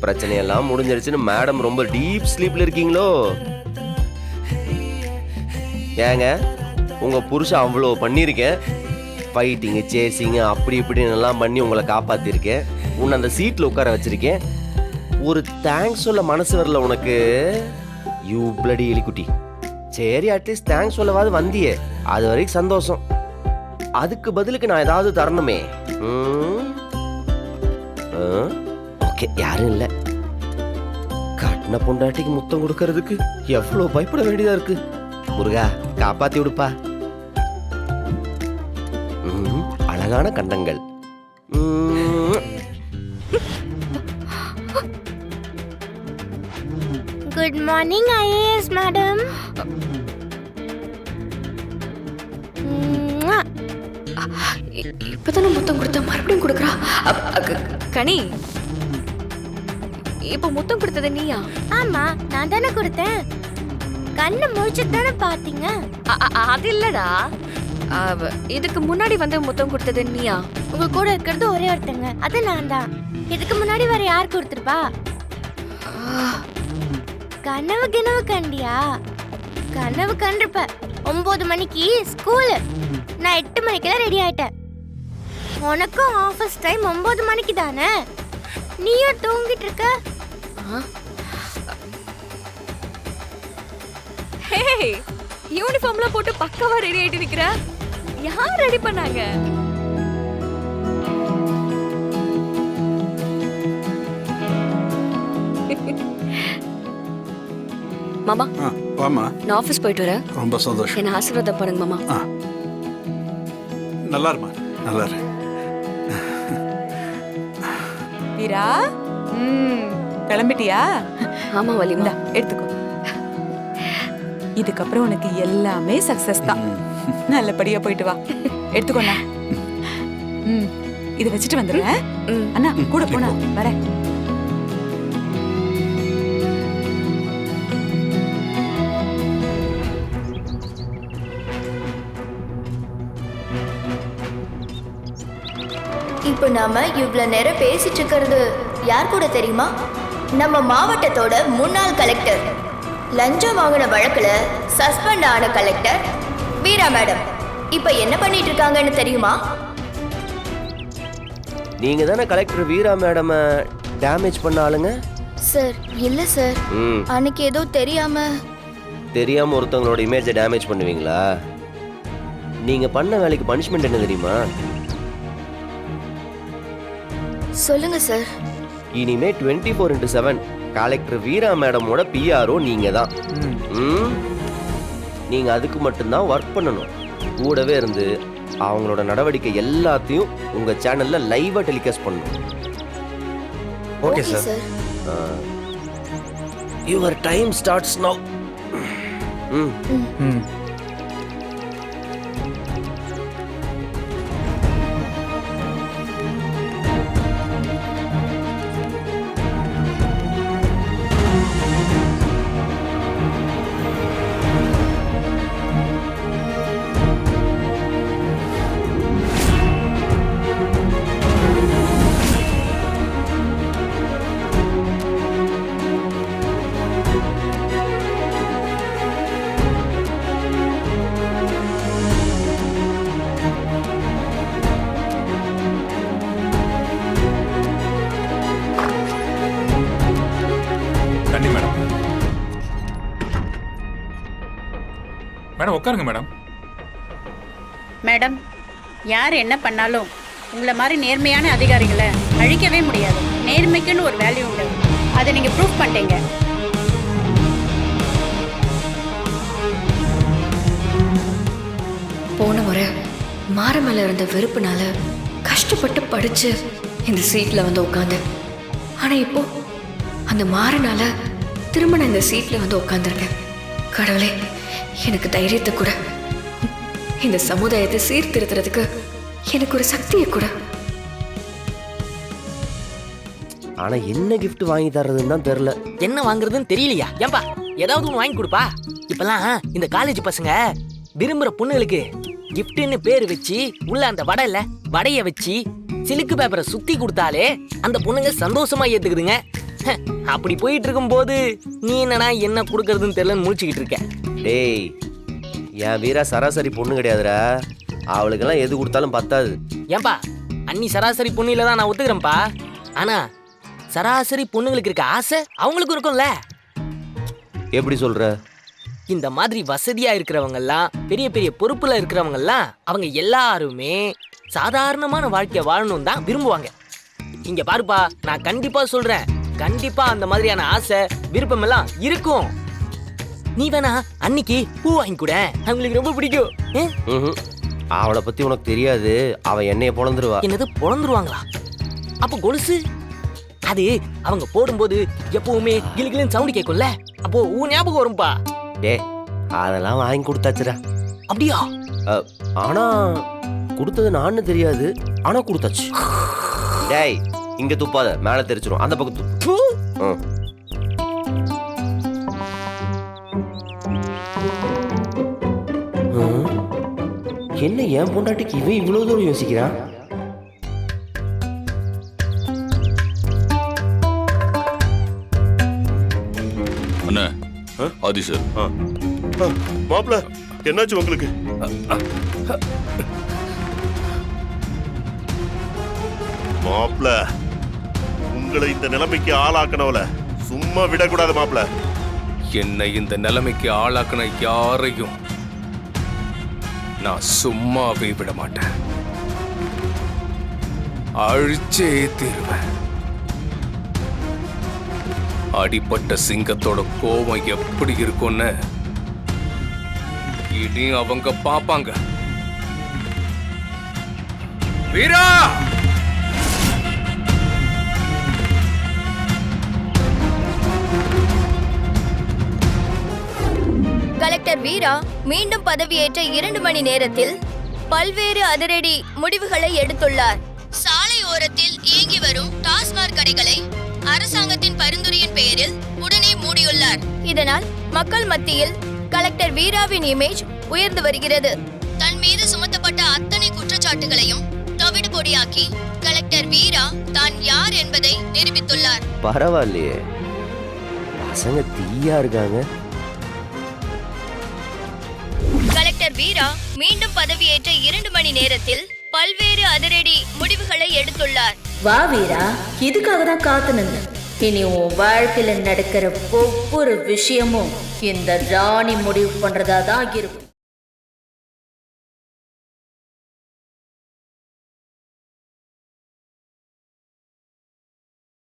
பிரச்சனையெல்லாம் முடிஞ்சிருச்சுன்னு மேடம் ரொம்ப டீப் ஸ்லீப்ல இருக்கீங்களோ? ஏங்க உங்க புருஷன் அவ்வளோ பண்ணியிருக்கேன், ஃபைட்டிங்கு சேசிங்கு அப்படி இப்படின்னு எல்லாம் பண்ணி உங்களை காப்பாத்திருக்கேன், உன்னை அந்த சீட்ல உட்கார வச்சிருக்கேன். ஒரு தேங்க்ஸ் சொல்ல மனசு வரல உனக்கு? யூ பிளடி எலிக்குட்டி. சரி, அட்லீஸ்ட் தேங்க்ஸ் சொல்லவாது வந்தியே, அது வரைக்கும் சந்தோஷம். அதுக்கு பதிலுக்கு நான் ஏதாவது தரணுமே. ஓகே, யாரும் இல்லை. கட்டின பொண்டாட்டிக்கு முத்தம் கொடுக்கறதுக்கு எவ்வளவு பயப்பட வேண்டியதா இருக்கு. முருகா காப்பாத்தி விடுப்பா. அழகான கண்டங்கள். Good morning IAS madam. இப்பதானே முத்தம் கொடுத்த, மறுபடியும் கொடுக்குறா. கனி, இப்ப முத்தம் கொடுத்தது நீயா? ஆமா, நான் தானே கொடுத்தேன். கண்ணு முழிச்சு தானே பாத்தீங்க. அது இல்லடா, இதுக்கு முன்னாடி வந்து முத்தம் கொடுத்தது நீயா? உங்க கூட இருக்கிறது ஒரே ஒருத்தங்க, அது நான் தான். இதுக்கு முன்னாடி வேற யார் கொடுத்துருப்பா? கனவு கிணவு கண்டியா? கனவு கண்டிருப்ப. 9 மணிக்கு ஸ்கூலு, நான் 8 மணிக்கெல்லாம் ரெடி ஆயிட்டேன். உனக்கும் ஆஃபீஸ் டைம் 9 மணிக்கு தானே, நீயும் தூங்கிட்டு இருக்க. ஹே, யூனிஃபார்ம்லாம் போட்டு பக்காவா ரெடி ஆயிட்டு நிக்கிற. யார் ரெடி பண்ணாங்க? மாமா, வாமா. நான் ஆபீஸ் போயிட்டு வரேன். ரொம்ப சந்தோஷம். என்ன ஆசீர்வாதம் பண்ணுங்க மாமா. நல்லா இருமா, நல்லா இரு. வீரா, கிளம்பிட்டியா? ஆமா வலிமா, எடுத்துக்கோ. இதுக்கப்புறம் உனக்கு எல்லாமே சக்சஸ் தான். நல்லபடியா போயிட்டு வா. எடுத்துக்கோண்ணா. இதை வச்சுட்டு வந்துடுறேன். அண்ணா கூட போனா வரேன். இப்போ நாம இவ்வளவு நேரம் பேசிட்டு இருக்கிறது யார் கூட தெரியுமா? நம்ம மாவட்டத்தோட முன்னாள் கலெக்டர், லஞ்சம் வாங்கின வழக்குல சஸ்பெண்ட் ஆன கலெக்டர் வீரா மேடம் இப்ப என்ன பண்ணிட்டு இருக்காங்கன்னு தெரியுமா? நீங்க தானே கலெக்டர் வீரா மேடம் டேமேஜ் பண்ண ஆளுங்க? சார் இல்ல சார், அன்னைக்கு ஏதோ தெரியாம ஒருத்தவங்களோட இமேஜை டேமேஜ் பண்ணுவீங்களா? நீங்க பண்ண வேலைக்கு பனிஷ்மெண்ட் என்ன தெரியுமா? சொல்லுங்க சார். இனிமே 24/7 கலெக்டர் வீரா மேடமோட பிஆர்ஓ நீங்க தான். நீங்க அதுக்கு மட்டும்தான் ஒர்க் பண்ணணும். கூடவே இருந்து அவங்களோட நடவடிக்கை எல்லாத்தையும் உங்க சேனல்ல லைவா டெலிகாஸ்ட் பண்ணணும். Okay sir. Your time starts நவ. மேடம் உட்காருங்க மேடம். மேடம், யார் என்ன பண்ணாலும் உங்களை மாதிரி நேர்மையான அதிகாரிகளை அழிக்கவே முடியாது. நேர்மைக்குன்னு ஒரு வேல்யூ உண்டு, அதை நீங்கள் ப்ரூவ் பண்ணிட்டீங்க. போன முறை மாற மேல இருந்த வெறுப்புனால கஷ்டப்பட்டு படிச்சு இந்த சீட்ல வந்து உட்காந்து, ஆனா இப்போ அந்த மாறனால திரும்ப நான் இந்த சீட்ல வந்து உட்காந்துருக்கேன். கடவுளே, எனக்கு தைரியத்தை கூட, இந்த சமுதாயத்தை சீர்திருத்துறதுக்கு எனக்கு ஒரு சக்தியை கூட. ஆனா என்ன கிஃப்ட் வாங்கி தர்றதுன்னு தான் தெரியல. என்ன வாங்குறதுன்னு தெரியலையா? ஏன்பா ஏதாவது ஒன்று வாங்கி கொடுப்பா. இப்பெல்லாம் இந்த காலேஜ் பசங்க விரும்புற பொண்ணுகளுக்கு கிஃப்ட்னு பேர் வச்சு உள்ள அந்த வடையை வச்சு சிலுக்கு பேப்பரை சுத்தி கொடுத்தாலே அந்த பொண்ணுங்க சந்தோஷமா ஏத்துக்குதுங்க. அப்படி போயிட்டு இருக்கும்போது நீ என்னடா என்ன கொடுக்கறதுன்னு தெரியலன்னு முழிச்சுக்கிட்டு இருக்க. டேய் என் வீரா சராசரி பொண்ணு கிடையாதுடா, அவளுக்கெல்லாம் எது கொடுத்தாலும் பத்தாது. ஏன்பா அண்ணி சராசரி பொண்ணுல தான் நான் ஒத்துக்கிறேன்ப்பா. ஆனா சராசரி பொண்ணுங்களுக்கு இருக்க ஆசை அவங்களுக்கும் இருக்கும்ல. எப்படி சொல்ற? இந்த மாதிரி வசதியா இருக்கிறவங்க எல்லாம், பெரிய பெரிய பொறுப்புல இருக்கிறவங்க எல்லாம், அவங்க எல்லாருமே சாதாரணமான வாழ்க்கைய வாழணும் தான் விரும்புவாங்க. இங்க பாருப்பா, நான் கண்டிப்பா சொல்றேன், கண்டிப்பா அந்த மாதிரியான ஆசை விருப்பம் எல்லாம் இருக்கும். நீ வேணா அன்னைக்கு பூ வாங்கி கூட, அவங்களுக்கு ரொம்ப பிடிக்கும். அவளை பத்தி உனக்கு தெரியாது, அவ என்னைய பொழந்துருவா. என்னது பொழந்துருவாங்களா? அப்ப கொலுசு அது அவங்க போடும்போது எப்பவுமே கிளிகிளின்னு சவுண்ட் கேட்கும்ல, அப்போ உன் ஞாபகம் வரும்பா. டே அதெல்லாம் வாங்கி கொடுத்தாச்சுடா. அப்படியா? ஆனா கொடுத்தது நான்னு தெரியாது, ஆனா கொடுத்தாச்சு. டேய் இங்க துப்பாத, மேல தெரிச்சிரும், அந்த பக்கம் துப்பு. என்ன என் பொண்டாட்டிக்கு இவன் இவ்வளவு தூரம் யோசிக்கிறான்? அண்ணா ஆதி சார். மாப்பிள்ள என்னாச்சு உங்களுக்கு? மாப்பிள்ள உங்களை இந்த நிலைமைக்கு ஆளாக்கனவல சும்மா விடக்கூடாது மாப்பிள்ள. என்னை இந்த நிலைமைக்கு ஆளாக்குன யாரையும் நான் சும்மாவே விட மாட்டேன், அழிச்சே தீருவேன். அடிப்பட்ட சிங்கத்தோட கோபம் எப்படி இருக்கும்னு இனி அவங்க பாப்பாங்க. வீரா! கலெக்டர் வீரா மீண்டும் பதவியேற்ற 2 மணி நேரத்தில் பல்வேறு அதிரடி முடிவுகளை எடுத்துள்ளார். சாலை ஓரத்தில் இயங்கி வரும் டாஸ்மாக் கடைகளை அரசாங்கத்தின் பரிந்துரையின் பெயரில் உடனே மூடியுள்ளார். இதனால் மக்கள் மத்தியில் கலெக்டர் வீராவின் இமேஜ் உயர்ந்து வருகிறது. தன் மீது சுமத்தப்பட்ட அத்தனை குற்றச்சாட்டுகளையும் தவிடு பொடியாக்கி கலெக்டர் வீரா தான் யார் என்பதை நிரூபித்துள்ளார். பரவாயில்லையே, பசங்க தீயா இருக்காங்க. கலெக்டர் வீரா மீண்டும் பதவியேற்ற 2 மணி நேரத்தில் பல்வேறு அதிரடி முடிவுகளை எடுத்துள்ளார். வா வீரா, இதுக்காக தான் காத்து நின்று. இனி உன் வாழ்க்கையில நடக்கிற ஒவ்வொரு விஷயமும் இந்த ராணி முடிவு பண்றதா தான் இருக்கும்.